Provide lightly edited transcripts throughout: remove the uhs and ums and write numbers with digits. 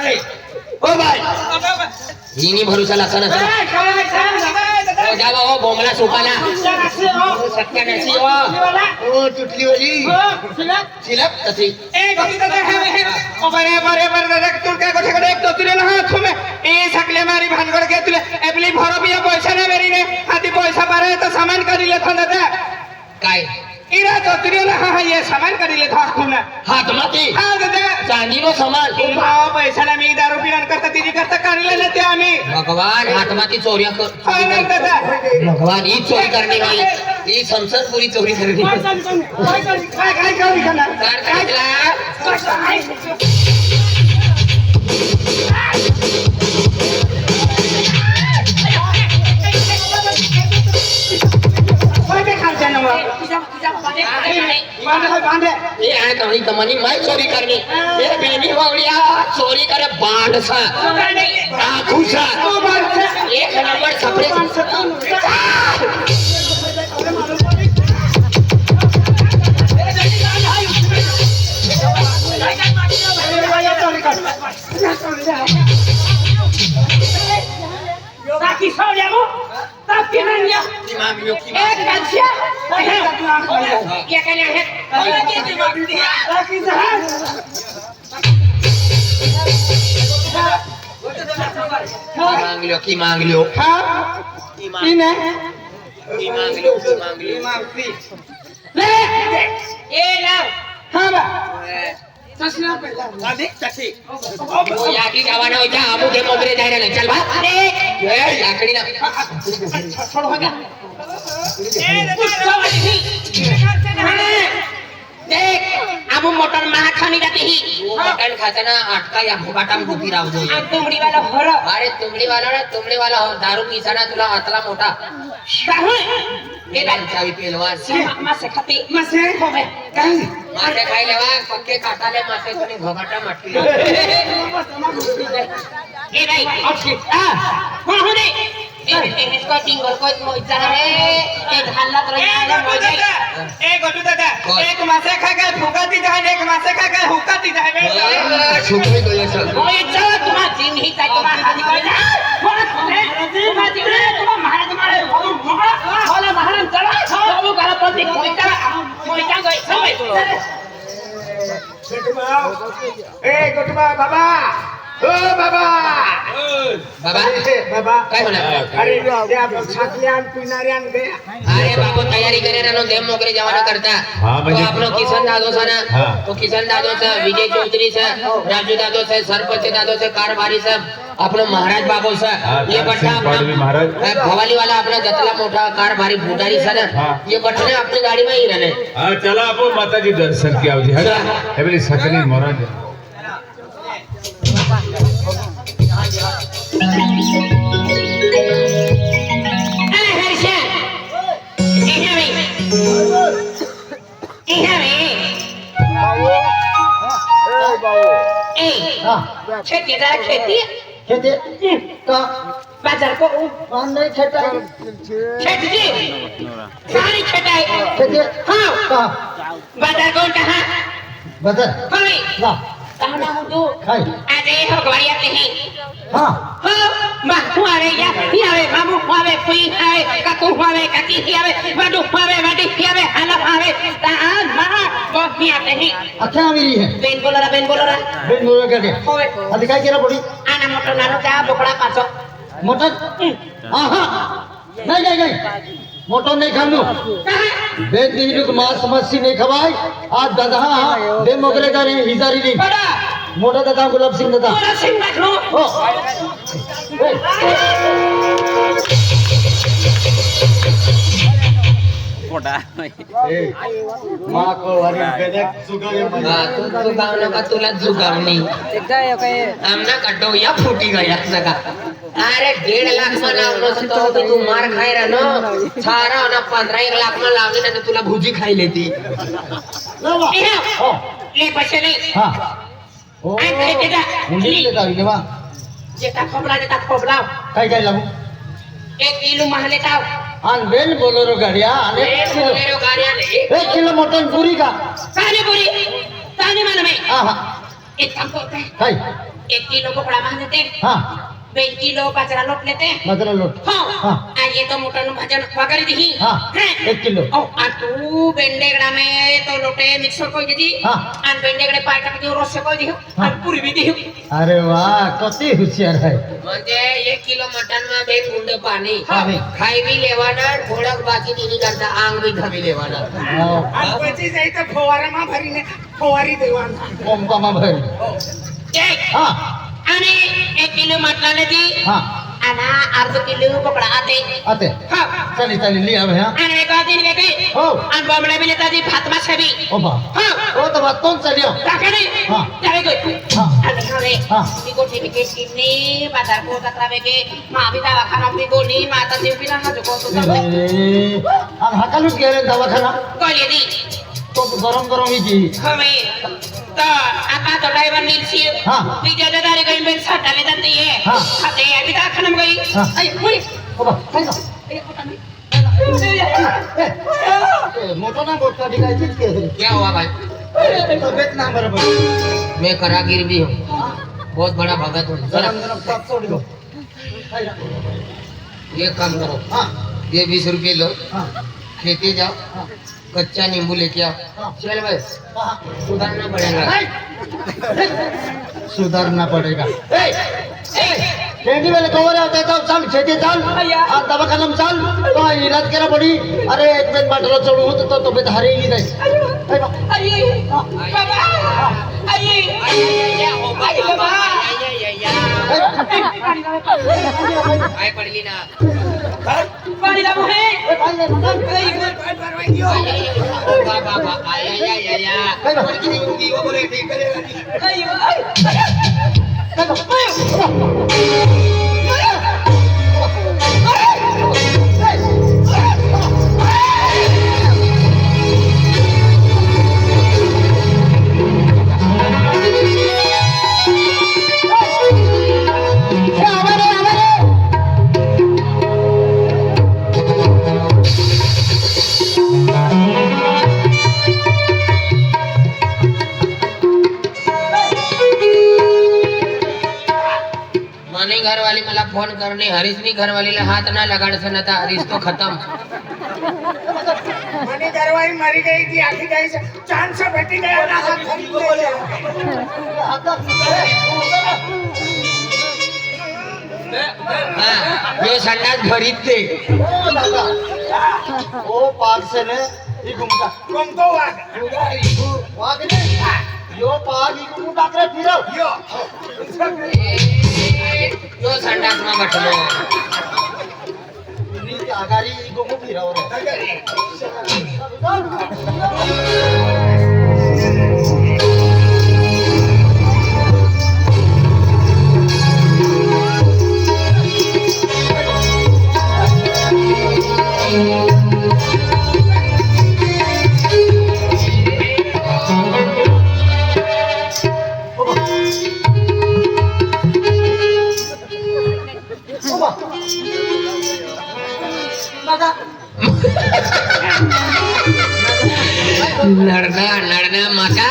ओ bye हिनी भरोसा लागता ना जावा ओ बोंगला सुकाला सत्यानाशी ओ तुटली वाली सिलप तसी ए गोटी दादा हे ओ बरे बरे बरे दादा तुल काय गोठे कडे एक तुले ना हात में ए सकले मारी भानगड के तुले एपली भरो बिया पैसा ना मेरी ने आधी पैसा बारे तो सामान करी ले था दादा काय इरा तो तुले ना हां ये सामान करी ले था खून हात माती हां दादा चांदी नो सामान पैसा ना मी दारू पिऊन करता तिची करता करी ले ते आम्ही भगवान हात माती चोरिया कर हां ना दादा भगवान ही चोरी करने वाली ये संसद पूरी चोरी करनी काय करू का ना ये आहे कहानी कमानी मैं चोरी करनी ये बेनी बावड़िया चोरी करे बांध सा आखू सा एक number छपरे Taki soalnya mu, tapi nanya. Eh kacia, ya kan yang laki sehat. की मांग लो हाँ, ini. की मांग लो ले, ये लाओ. हाँ बा. Tasnya apa? Adik taksi. ओ याकी गावाना होता आमू के मोगरे जायला नाही चल बा ए लाकडी ना छोड़ हो गया. देख अब मोटर महा खानी जाती ही मटन खाताना अटका या भोगाटाम भुकी राव जो तुमड़ी वाला हरो अरे तुमड़ी वाला हो दारू पिसाना तुला अतला मोठा शाहू ये चावी पेलवान मासे खाती मासे होवे काय मासे खाई लेवा पक्के काटाले मासे कोणी भोगाटा मटकी ए भाई अच्छी हो रे इसको टिंगर को मोइचा रे एक हल्ला तो यार मोइचा ए गोटू दादा एक मासे खा के फुकाती जाए एक मासे खा के हुकाती जाए छुपई गयो छ मोइचा तुम्हा जिन ही चाहे तुम्हा हाथी को जा तुम्हा जिन तुम्हा महाराज मारे बोला महाराज चला बाबू घर प्रति मोइचा गई समय ए गोटू बाबा ओ बाबा बाबा बाबा काय होणार अरे ते आपण छाकल्यान पिणाऱ्यान दे अरे बाबू तयारी करे रानो देम मोगरे जवाना करता तो आपनो किशन दादो सा ना तो किशन दादो से विजय चौधरी से राजू दादो से सरपंच दादो से कारभारी से आपनो महाराज बाबू से ये बट्टा महाराज भवाली वाला अपना जतला मोठा कारभारी भूटारी से ना ये बट्टे अपनी गाड़ी में ही रहने हां चला आपण माताजी दर्शन किया आवजी है हे बली सकली महाराज खेती तो बाजार को नहीं खेती खेती सारी खेती हाँ बाजार को कहाँ बदल ला कहाँ ना हो तू खाई अरे हो गवारिया नहीं हाँ हाँ मामू आवे या आवे मामू आवे कोई आवे काकू आवे काकी आवे बड़ू आवे बड़ी आवे हला आवे तान महा बहुत भी आते हैं अच्छा मेरी है बेन बोलो करके होवे अभी क्या करा पड़ी आना मोटर नानो जा बोकड़ा पाछो मोटर हाँ नहीं मोटर नहीं खानू बेद दीजिए को मांस मच्छी नहीं खवाई आज दादा दे मोगरे का रे हिजारी नहीं बड़ा मोटा दादा गुलाब सिंह दादा बोला सिंह रख लो ओ मोटा माँ को हरी बेदक जुगावे तू जुगावना का तुला जुगावनी आमना कटो या फूटी गया सगा अरे 1.5 लाख में लावलो तो तू मार खाई रहा नो सारा ना 15 लाख में लावली ना तुला भुजी खाई लेती ले पैसे नहीं हाँ ओ ऐसे देता मुंडी देता है क्या जेता खोबला काय लागू 1 किलो मह लेता आन बेल बोलेरो गाड़िया आने बोलेरो गाड़िया ले 1 किलो मटन पूरी का ताने मालूम है हाँ एक काम करते हैं काय 1 किलो बोकडा बांध देते हा 2 किलो बाजरा लोट लेते बाजरा लोट हो हाँ। आज ये तो मोटा नु भाजन वगैरह दी हाँ 1 किलो ओ आ तू बेंडेगड़ा में तो लोटे मिक्सर को दी हाँ। और बेंडेगड़े पाय काट के रोसे को दी और पूरी भी दी अरे वाह कति हुशियार है म्हणजे 1 किलो मटन में 2 गुंड पाणी पाणी. खाई बी लेवाना थोडक बाकी नहीं करता आंग भी धबी लेवाना हाँ, और પછી જાય તો ફવારામાં ભરીને ફવારી દેવાનું पंपामा भरी हाँ અને 1 કિલો માટલા લેતી हाँ અને અડધો કિલો પકડા આતે आते હા चली चली लिया हाँ અને એક આદિન કે ओ અને બમણે બી લેતા દી ભાતમાં છબી ओ बा હા ओ तो बात तो चलियो રાખે हाँ. ત્યારે ગઈ हाँ. અને હવે हाँ. ઈ ગોઠી બી કેસની બાજાર કો તકરાવે કે માં બી દવાખાના બી ગોની માતા દેવ બી ના હાજો કો તો आणि हाकालूच गेले दवाखाना કોલી દી तो गरम गरम ही की હવે તો आता तो ड्राइवर नीलसी हाँ. बीजा दादारी गई बेन साटा ले जाती है हाँ. खाते हैं अभी तक खाना में गई हाँ. आई मुई ओ बा काय ना मोठा ना बोलता दिखायचीच के क्या हुआ भाई तब्येत ना बरोबर मैं कारागिर भी हूँ बहुत बड़ा भगत हूँ गरम गरम ताप सोड दो ये काम करो हाँ ये 20 रुपये लो हाँ खेती जाओ हाँ कच्चा नींबू लेके आओ हाँ. चल भाई हाँ सुधारना पड़ेगा सुधारना पड़ेगा खेती वाले कवर होते तो चल खेती चल और दवाखाना में चल तो इलाज करा पड़ी अरे एक दिन बाटला चढ़ू होत तो तब्येत हारेगी नहीं आई बाबा आई काय पडली ना पानी ला मोहे बाबा मनी घरवाली मला फोन करणे हरीशनी घरवालीला हात ना लगाडसन आता हरीश तो खतम मनी घरवाली मरी गई थी आखी गई चांद से बैठी गया ना हाथ हा यो संडास भरीत ते ओ पाग से ने ही घुमता तुमको वाग वाग ने यो पाग ही घुमता करे फिरो यो संडास मा बटलो नी आगारी घुमू फिरो लढना माता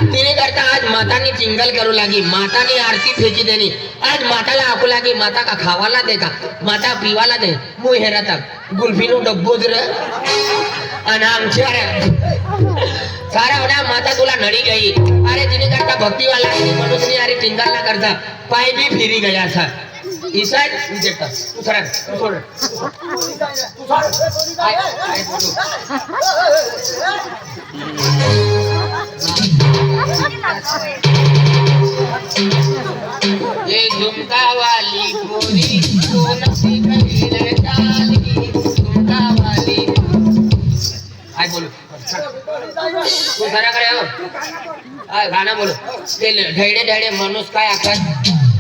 तिने करता आज मातानी चिंगल करू लागी मातानी आरती फेची देनी आज माताला आपू लागी माता का खावाला दे का माता पीवाला दे मुई हेराता गुल्फीनो डब्बोज रे आणि आमच्या सारा होना माता तुला नडी गई अरे तिने करता भक्ती वाला मनुष्य अरे चिंगल ना करता पाय भी फिरी गया था ईसा विजेता तू सर ये झुमका वाली पूरी सोनसी कहील डाली झुमका वाली आय बोलो तू जरा करे हो आय गाणं बोलो ते ढैडे ढैडे माणूस काय आखत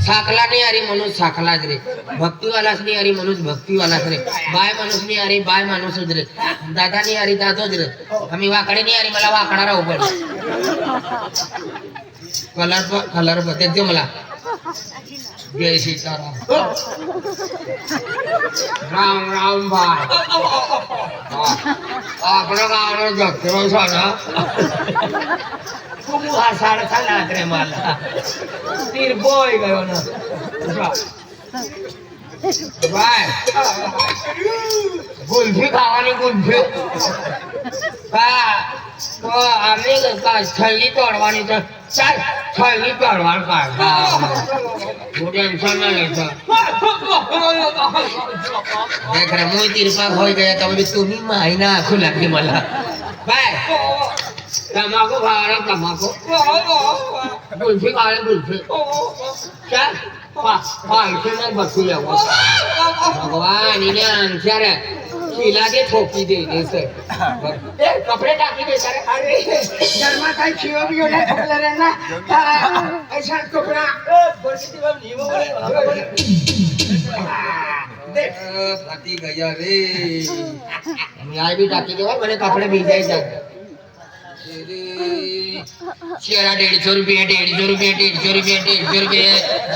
साखला नाही अरे माणूस साखलाच रे भक्तीवालाच नाही अरे माणूस भक्तीवालाच रे बाय माणूस नाही अरे बाय माणूसच रे दादा नाही अरे दादोच रे आम्ही वाकडे नाही अरे मला वाकडारा उभं कलर बदलते मला जय सीताराम राम राम भाई आपलं गाणं जगते साधा खूप हसायचा नाद रे मला तिरपोय गयो ना बाय गुल्फी खावानी गुल्फी आम्ही थैली तोडवानी तर चाल थैली तोडवान काढ टेंशन ना लेता देख रहा मुझे तिरपा हो गया तो अभी तुम्ही माहिना आखू लागली मला बाय तमाकू खावाना तमाकू गुल्फी खावानी गुल्फी चाल पाहिजे मग बसूया भगवान इने आमच्या तिला ते ठोकी दे सर कपडे टाकी दे सर अरे शर्मा काय शिव बिव नाही ठोकला रे ना ऐसा कपडा फाटी गया रे मी भी टाकी दे मैंने कपड़े भीजाई जाते शेरा 150 रुपये 150 रुपये 150 रुपये 150 रुपये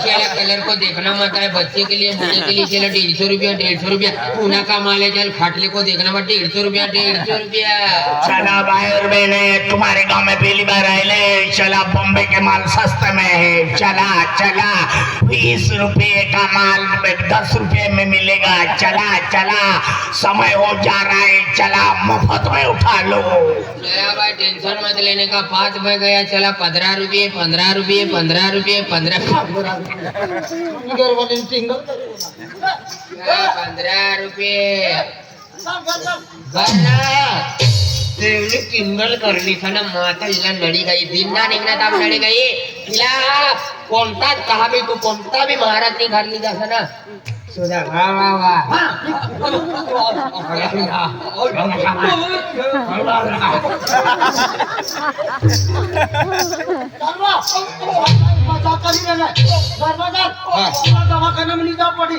शेरा कलर को देखना मत है बच्चे के लिए बूढ़े के लिए शेरा 150 रुपया 150 रुपया पूना का माल है चल फाटले को देखना मत 150 रुपया 150 रुपया चला बाहर मैंने तुम्हारे गांव में पहली बार आए ले चला बॉम्बे के माल सस्ते में है चला चला 20 रुपये का माल 10 रुपये में मिलेगा चला चला समय हो जा रहा है चला मुफ्त में उठा लो चला भाई टेंशन मत लेने का 5 बज गया चला 15 रुपये 15 रुपये 15 रुपये 15 रुपये किंगल करली था ना माता हिला नडी गई दिन ना निघण्यात आप नडी गई हिला कोणताच कहा भी तू कोणता भी महाराज नहीं घालली जासा ना सुधा वा वा वा दवाखाना में जाओ पड़ी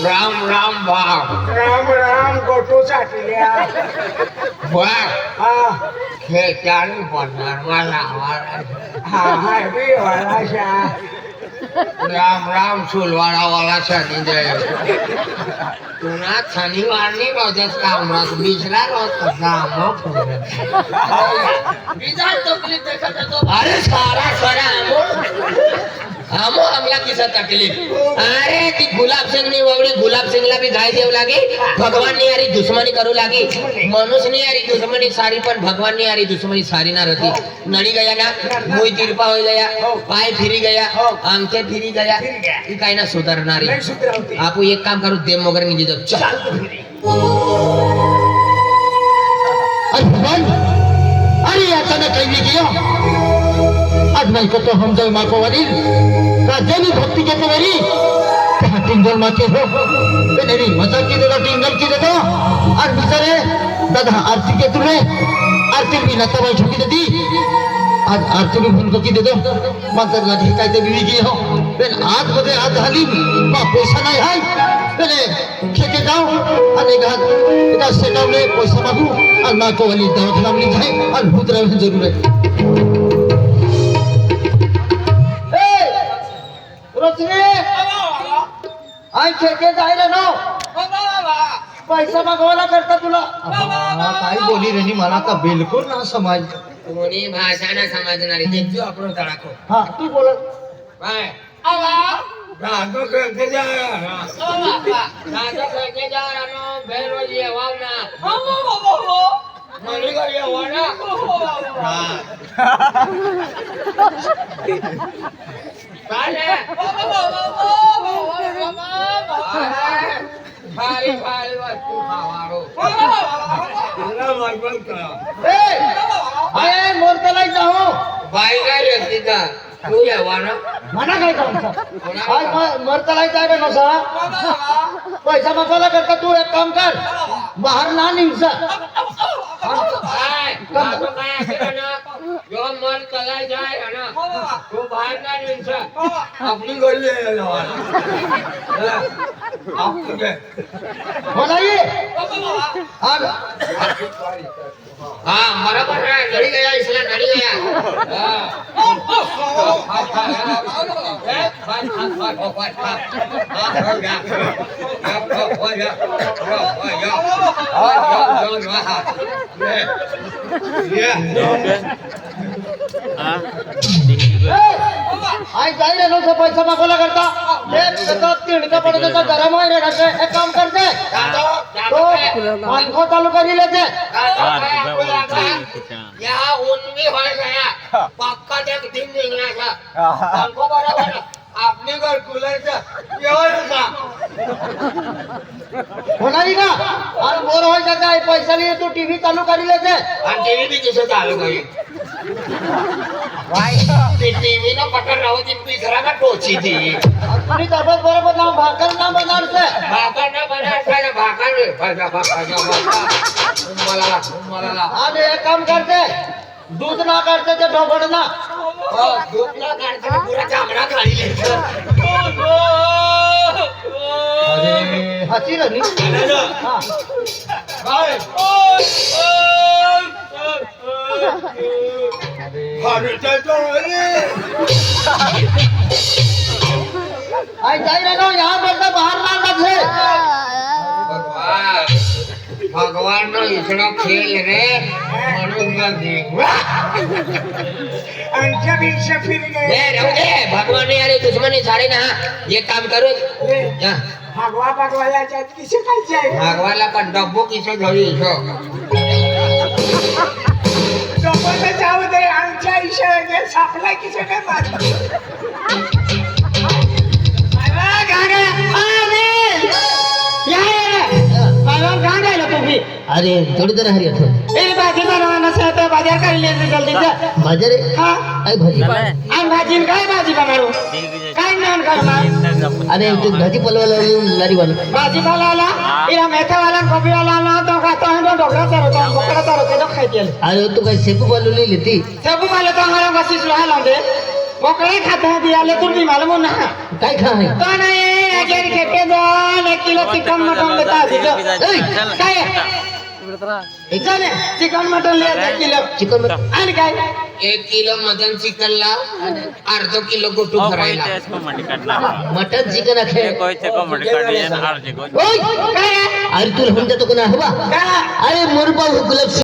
राम राम बाप राम राम गोटू साठल्या बाप हे चालू पडणार मला हा हाय बी वालाशा राम राम सुलवाडा वाला शनी जय तुला शनिवार नहीं रोजच काम रात बिचला रोज काम अरे सारा सारा हमला किसा तकलीफ अरे ती गुलाब सिंग ने वगळे गुलाब सिंगला भी गाय देव लागी भगवान ने यारी दुश्मनी करू लागी मनुष्य ने यारी दुश्मनी सारी पण भगवान ने यारी दुश्मनी सारी ना रहती नडी गया ना मुई तिरपा हो गया पाय फिरी गया आंखें फिरी गया ती काय ना सुधारणारी आपू एक काम करू देव मगर निजी दो चल अरे अचानक काही किया आज नहीं को तो हम जय माँ को वरील राजेनी भक्ति के वरी कहाँ टिंगल माँ के हो नहीं मजा की दे दो टिंगल की दे दो और बिचारे दादा आरती के तुम्हें आरती भी नता भाई छुट्टी दे दी आज आरती भी भूल को की दे दो मातर लगी कहते बीवी की हो फिर आज बजे आज हाली माँ पैसा नहीं है पहले खेके जाओ अनेक हाथ इधर से डाले पैसा मांगू और माँ को वली दवाखाना में जाए और भूत रहे जरूर है आई खेके जाए रे नो पैसा मागवायला करता तुला काय बोली रेनी मला तर बिलकुल ना समज कोणी भाषा ना समजणारी देखील आपण तडाखो हाँ तू बोल बाय रातो खेळते जा रातो खेळते जा रानो बेरोजी येवाव ना मलिका येवा ना काय खाली खाली वस्तू खावारो अरे मोरतला जाओ बाई काय येते का तू येवा ना मना काय करायचं आज मोरतला जाए ना साला पैसा मागवायला करता तू एक काम कर बाहेर ना निघसा काय काय असेल ना जो मन कलाय जाय ना तू बाहेर नाही निघायचं. आपली गल्ली आहे गावाला. चला, आपण घे. मला ये और हाँ बराबर है नड़ी गया इसलिए नड़ी गया आई जाई रे नो पैसा मागवला करता एक सतत तिणका पडत होता गरम होय रे रखे एक काम करते तो पंखो चालू करी लेते यहाँ ऊन भी हो गया पक्का एक दिन निकला था हमको बराबर आपने घर कूलर का व्यवस्था होणारी का और बोर हो जाता है पैसा लिए तू टीवी चालू करी लेते आणि टीव्ही बी किसं चालू करी ते टीव्ही ना पटन राहू ती पिघरा ना टोची ती तुम्ही तबत बरोबर नाम भाकर नाम बनारसे भाकर ना बनायचं ना भाकर रे मला आज एक काम करते दूध ना करते ते ढोबळ ना दूध ना काढते पुरा चामडा खाली लेतं अरे हसी रही हाँ आई जाई रहे यहाँ पर तो बाहर ना लगे भगवान नो इसड़ा खेल रे म्हणून ना देख भगवान ने यार दुश्मनी झाली ना ये काम करू भगवानला पण डब्बू किसं घरी जाऊ दे आमच्या इशाऱ्याने सापला की सगळं अरे थोड़ी देर हरी थो भाजी बनवाना तो बाजार कर ले जल्दी से बाजार हाँ आई भाजी आम भाजी काय भाजी बनारू काय नाम करणार अरे तू भाजी पलवाला लारी वाला भाजी वाला इरा मेथा वाला गोभी वाला ना तो खाता है तो ढोकला चारो तो बकरा चारो के तो खाई अरे तू काय सेपू वालो ले लेती सब वाले तो हमारा बसिस रहा लांदे बकरा खाता है दिया ले तुम भी मालूम ना काय खा है तो नहीं अजर के पे दो 1 किलो चिकन मटन देता है काय चले चिकन मटन ले 1 किलो चिकन आणि काय 1 किलो मटन चिकन ला अर्धा किलो गुटू भरायला मटन चिकन आखे काय अरे तू हमजा तो कोना हवा काय अरे मुरबा गुलाब